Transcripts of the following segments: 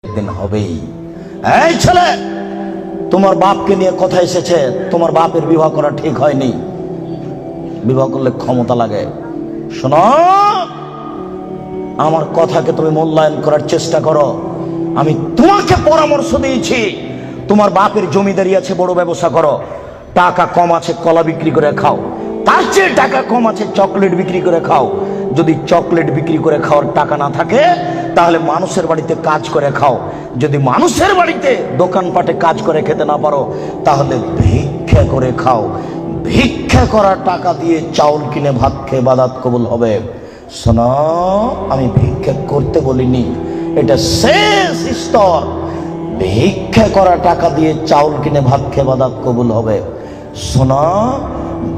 একদিন হবেই। এই ছেলে, তোমার বাপকে নিয়ে কথা এসেছে, তোমার বাপের বিবাহ করা ঠিক হয়নি, বিবাহ করলে ক্ষমতা লাগে। শোনো, আমার কথাকে তুমি মূল্যায়ন করার চেষ্টা করো। আমি তোমাকে পরামর্শ দিয়েছি, তোমার বাপের জমিদারি আছে, বড় ব্যবসা করো। টাকা কম আছে, কলা বিক্রি করে খাও। তার চেয়ে টাকা কম আছে, চকলেট বিক্রি করে খাও। যদি চকলেট বিক্রি করে খাওয়ার টাকা না থাকে, তাহলে মানুষের বাড়িতে কাজ করে খাও। যদি মানুষের বাড়িতে দোকানপাটে কাজ করে খেতে না পারো, তাহলে ভিক্ষা করে খাও। ভিক্ষা করা টাকা দিয়ে চাউল কিনে ভাত খেয়ে ইবাদত কবুল হবে। শোনো, আমি ভিক্ষা করতে বলিনি, এটা শেষ স্তর। ভিক্ষা করা টাকা দিয়ে চাউল কিনে ভাত খেয়ে ইবাদত কবুল হবে। শোনো,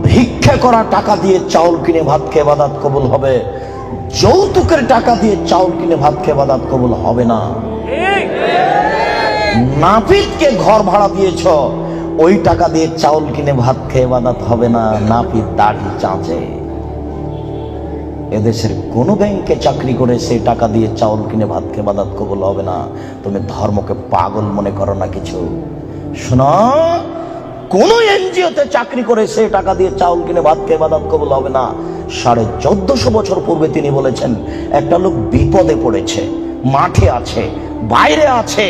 ভিক্ষা করা টাকা দিয়ে চাউল কিনে ভাত খেয়ে ইবাদত কবুল হবে। যৌতুকের টাকা দিয়ে চাউল কিনে ভাত খেয়ে ইবাদত কবুল হবে না। নাপিতকে ঘর ভাড়া দিয়েছ, ওই টাকা দিয়ে চাউল কিনে ভাত খেয়ে ইবাদত হবে না। নাপিত দাড়ি চাঁচে। এদেশের কোন ব্যাংকে চাকরি করে সেই টাকা দিয়ে চাউল কিনে ভাত খেয়ে ইবাদত কবুল হবে না। তুমি ধর্মকে পাগল মনে করো না কিছু। শোনো, কোন এনজিওতে চাকরি করে সেই টাকা দিয়ে চাউল কিনে ভাত খেয়ে ইবাদত কবুল হবে না। 1450 বছর পূর্বে তিনি বলেছেন, একটা লোক বিপদে পড়েছে, মাঠে আছে, বাইরে আছে,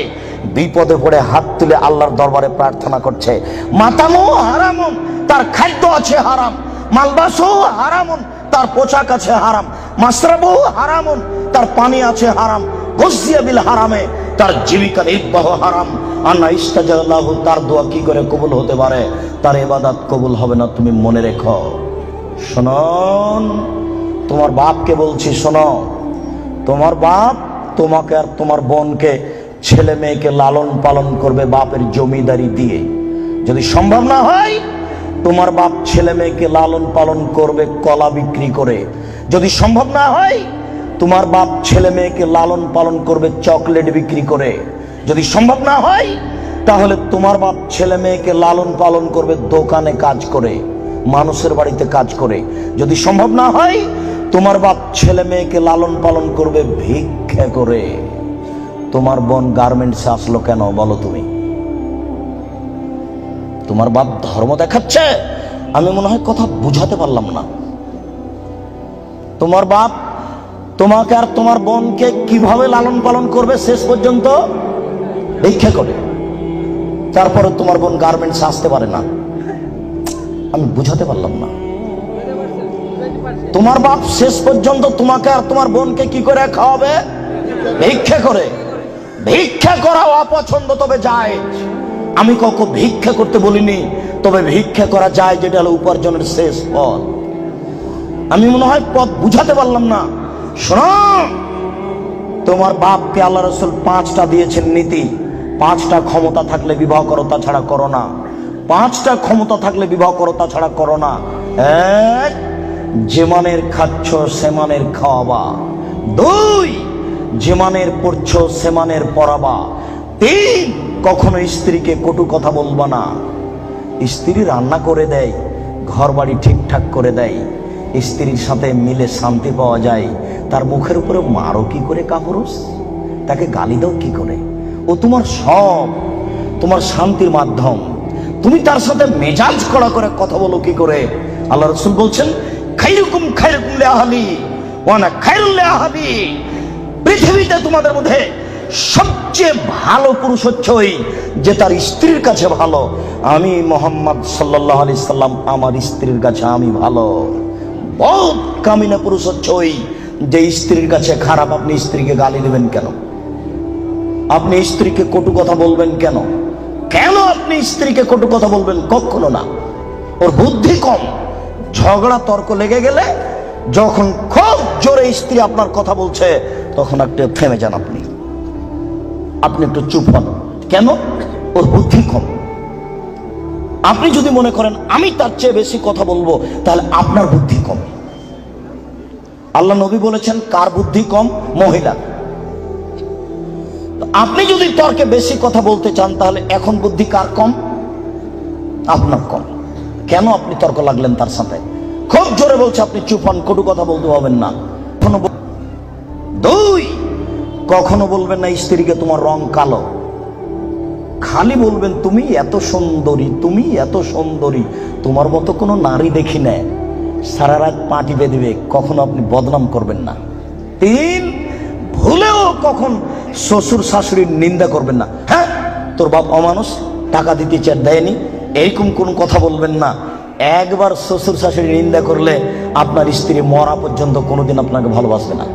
বিপদে পড়ে হাত তুলে আল্লাহর দরবারে প্রার্থনা করছে। মাতামো হারামুন, তার খাদ্য আছে হারাম। মালবাসো হারামুন, তার পোশাক আছে হারাম। মাশরাবু হারামুন, তার পানি আছে হারাম। গজিয়া বিল হারামে, তার জীবিকা নির্বাহ হারাম। আন্না ইস্তাজাল্লাহু, তার দোয়া কি করে কবুল হতে পারে? তার ইবাদত কবুল হবে না, তুমি মনে রেখো। শোনো, তোমার বাপকে বলছি, শোনো, তোমার বাপ তোমাকে আর তোমার বোনকে, ছেলে মেয়েকে লালন পালন করবে বাপের জমিদারি দিয়ে। যদি সম্ভব না হয়, তোমার বাপ ছেলে মেয়েকে লালন পালন করবে কলা বিক্রি করে। যদি সম্ভব না হয়, তোমার বাপ ছেলে মেয়েকে লালন পালন করবে চকলেট বিক্রি করে। যদি সম্ভব না হয়, তাহলে তোমার বাপ ছেলে মেয়েকে লালন পালন করবে দোকানে কাজ করে, মানুষের বাড়িতে কাজ করে। যদি সম্ভব না হয়, তোমার বাপ ছেলে মেয়েকে লালন পালন করবে ভিক্ষা করে। তোমার বোন গার্মেন্টসে আসলো কেন বলো তুমি? তোমার বাপ ধর্ম দেখাচ্ছে? আমি মনে হয় কথা বুঝাতে পারলাম না। তোমার বাপ তোমাকে আর তোমার বোনকে কিভাবে লালন পালন করবে শেষ পর্যন্ত? ভিক্ষা করে। তারপরে তোমার বোন গার্মেন্টসে আসতে পারে না। আমি বুঝাতে পারলাম না। তোমার বাপ শেষ পর্যন্ত তোমাকে আর তোমার বোনকে কি করে খাওয়াবে? ভিক্ষা করে। ভিক্ষা করা অপছন্দ, তবে যায়। আমি কখনো ভিক্ষা করতে বলিনি, তবে ভিক্ষা করা যায়, যেটা হলো উপার্জনের শেষ পথ। আমি মনে হয় পথ বুঝাতে পারলাম না। শোনো, তোমার বাপকে আল্লাহ রাসূল 5টা দিয়েছেন নীতি। 5টা ক্ষমতা থাকলে বিবাহ করো, তাছাড়া করো না। 5টা ক্ষমতা থাকলে বিবাহ করো, তাছাড়া করো না। 1, যে মানের খাচ্ছ সে মানের খাওয়াবা। 2, যে মানের পড়ছ সে মানের পড়াবা। 3, কখনো স্ত্রীকে কটু কথা বলবা না। স্ত্রী রান্না করে দেয়, ঘর বাড়ি ঠিকঠাক করে দেয়, স্ত্রীর সাথে মিলে শান্তি পাওয়া যায়, তার মুখের উপরে মারো কি করে কাপুরুষ? তাকে গালি দাও কি করে? ও তোমার সব, তোমার শান্তির মাধ্যম। তুমি তার সাথে মেজাজ কড়া করে কথা বলো কি করে? আল্লাহ রাসূল বলছেন, খাইরুকুম খাইরুকুম লিআহলি ওয়া আনা খাইরুল লিআহলি। পৃথিবীতে তোমাদের মধ্যে সবচেয়ে ভালো পুরুষ হচ্ছে ওই যে তার স্ত্রীর কাছে ভালো। আমি মুহাম্মদ সাল্লাল্লাহু আলাইহি সাল্লাম, আমার স্ত্রীর কাছে আমি ভালো। বহুত কামিনা পুরুষ হচ্ছে ওই যে স্ত্রীর কাছে খারাপ। আপনি স্ত্রীকে গালি দেবেন কেন? আপনি স্ত্রীকে কটু কথা বলবেন কেন? কেন আপনি স্ত্রীকে কটু কথা বলবেন? কখনো না। ওর বুদ্ধি কম। ঝগড়া তর্ক লেগে গেলে, যখন খুব জোরে স্ত্রী আপনার কথা বলছে, তখন একটু থেমে যান। আপনি একটু চুপ হন। কেন? ওর বুদ্ধি কম। আপনি যদি মনে করেন আমি তার চেয়ে বেশি কথা বলবো, তাহলে আপনার বুদ্ধি কম। আল্লাহ নবী বলেছেন, কার বুদ্ধি কম? মহিলা। আপনি যদি তর্কে বেশি কথা বলতে চান, তাহলে এখন বুদ্ধি কার কম? আপনার কম। কেন আপনি তর্ক লাগলেন তার সাথে? খুব জোরে বলছে, আপনি চুপ হন, কটু কথা বলতে পারবেন না। 2, কখনো বলবেন না স্ত্রীকে তোমার রং কালো, খালি বলবেন তুমি এত সুন্দরী, তুমি এত সুন্দরী, তোমার মতো কোনো নারী দেখি না। সারা রাত পা টিপে দিবে, কখনো আপনি বদনাম করবেন না। 3, ভুলেও কখন শ্বশুর শাশুড়ির নিন্দা করবেন না। হ্যাঁ, তোর বাপ অমানুষ, টাকা দিতে চার দেয়নি, এরকম কোন কথা বলবেন না। একবার শ্বশুর শাশুড়ির নিন্দা করলে আপনার স্ত্রী মরা পর্যন্ত কোনোদিন আপনাকে ভালোবাসবে না।